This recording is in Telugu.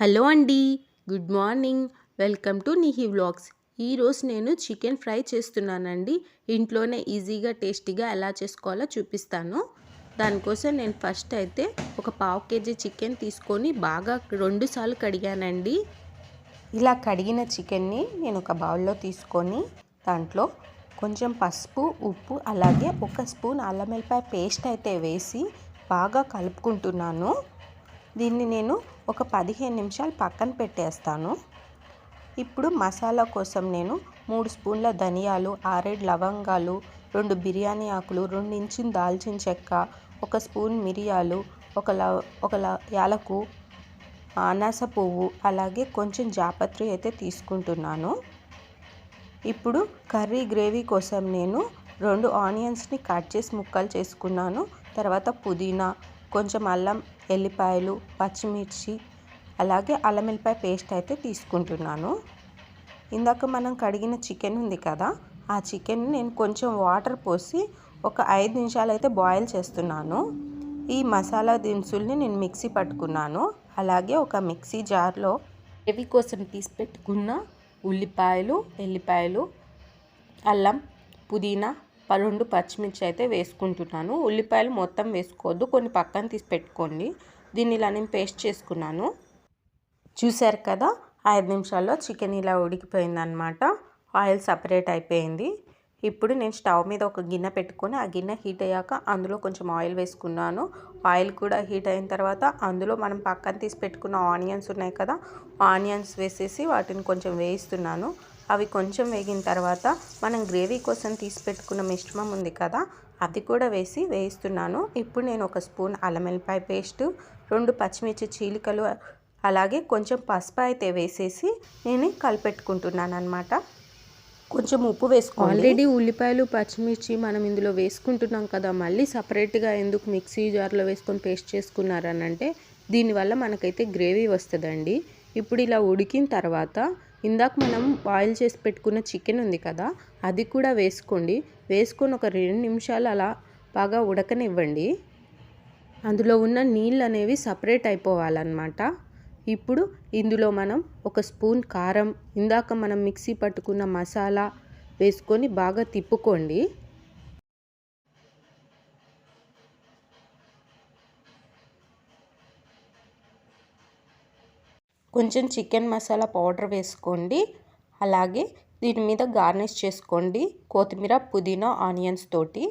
హలో అండి. Good morning. Welcome to Nihi vlogs. ఈరోజు నేను చికెన్ ఫ్రై చేస్తున్నానండి. ఇంట్లోనే ఈజీగా టేస్టీగా ఎలా చేసుకోవాలో చూపిస్తాను. దానికోసం నేను ఫస్ట్ అయితే ఒక పావు కేజీ చికెన్ తీసుకొని బాగా 2 సార్లు కడిగానండి. ఇలా కడిగిన చికెన్ని నేను ఒక బౌల్లో తీసుకొని దాంట్లో కొంచెం పసుపు, ఉప్పు అలాగే 1 స్పూన్ అల్లం వెల్లిపాయ పేస్ట్ అయితే వేసి బాగా కలుపుకుంటున్నాను. దీన్ని నేను ఒక 15 నిమిషాలు పక్కన పెట్టేస్తాను. ఇప్పుడు మసాలా కోసం నేను 3 స్పూన్ల ధనియాలు, 6 లవంగాలు, 2 బిర్యానీ ఆకులు, 2 ఇంచుల దాల్చిన చెక్క, 1 స్పూన్ మిరియాలు, ఒక యాలకు, అనాస పువ్వు అలాగే కొంచెం జాపత్రి అయితే తీసుకుంటున్నాను. ఇప్పుడు కర్రీ గ్రేవీ కోసం నేను 2 ఆనియన్స్ని కట్ చేసి ముక్కలు చేసుకున్నాను. తర్వాత పుదీనా, కొంచెం అల్లం, ఎల్లిపాయలు, పచ్చిమిర్చి అలాగే అల్లం వెల్లిపాయ పేస్ట్ అయితే తీసుకుంటున్నాను. ఇందాక మనం కడిగిన చికెన్ ఉంది కదా, ఆ చికెన్ నేను కొంచెం వాటర్ పోసి ఒక 5 నిమిషాలు అయితే బాయిల్ చేస్తున్నాను. ఈ మసాలా దినుసుల్ని నేను మిక్సీ పట్టుకున్నాను. అలాగే ఒక మిక్సీ జార్లో గ్రేవీ కోసం తీసి పెట్టుకున్న ఉల్లిపాయలు, ఎల్లిపాయలు, అల్లం, పుదీనా, 2 పచ్చిమిర్చి అయితే వేసుకుంటున్నాను. ఉల్లిపాయలు మొత్తం వేసుకోవద్దు, కొన్ని పక్కన తీసి పెట్టుకోండి. దీన్ని ఇలా నేను పేస్ట్ చేసుకున్నాను. చూశారు కదా, 5 నిమిషాల్లో చికెన్ ఇలా ఉడికిపోయిందనమాట. ఆయిల్ సపరేట్ అయిపోయింది. ఇప్పుడు నేను స్టవ్ మీద ఒక గిన్నె పెట్టుకొని ఆ గిన్నె హీట్ అయ్యాక అందులో కొంచెం ఆయిల్ వేసుకున్నాను. ఆయిల్ కూడా హీట్ అయిన తర్వాత అందులో మనం పక్కన తీసి పెట్టుకున్న ఆనియన్స్ ఉన్నాయి కదా, ఆనియన్స్ వేసేసి వాటిని కొంచెం వేయిస్తున్నాను. అవి కొంచెం వేగిన తర్వాత మనం గ్రేవీ కోసం తీసి పెట్టుకున్న మిశ్రమం ఉంది కదా, అది కూడా వేయిస్తున్నాను. ఇప్పుడు నేను 1 స్పూన్ అల్లం వెల్లిపాయ పేస్టు, 2 పచ్చిమిర్చి చీలికలు అలాగే కొంచెం పసుపు అయితే వేసేసి నేను కలిపెట్టుకుంటున్నాను అనమాట. కొంచెం ఉప్పు వేసుకోండి. ఆల్రెడీ ఉల్లిపాయలు, పచ్చిమిర్చి మనం ఇందులో వేసుకుంటున్నాం కదా, మళ్ళీ సపరేట్గా ఎందుకు మిక్సీ జార్లో వేసుకొని పేస్ట్ చేసుకున్నారని అంటే దీనివల్ల మనకైతే గ్రేవీ వస్తుందండి. ఇప్పుడు ఇలా ఉడికిన తర్వాత ఇందాక మనం బాయిల్ చేసి పెట్టుకున్న చికెన్ ఉంది కదా, అది కూడా వేసుకోండి. వేసుకొని ఒక 2 నిమిషాలు అలా బాగా ఉడకనివ్వండి. అందులో ఉన్న నీళ్ళు అనేవి సపరేట్ అయిపోవాలన్నమాట. ఇప్పుడు ఇందులో మనం 1 స్పూన్ కారం, ఇందాక మనం మిక్సీ పట్టుకున్న మసాలా వేసుకొని బాగా తిప్పుకోండి. కొంచెం చికెన్ మసాలా పౌడర్ వేసుకోండి. అలాగే దీని మీద గార్నిష్ చేసుకోండి కొత్తిమీర, పుదీనా, ఆనియన్స్ తోటి.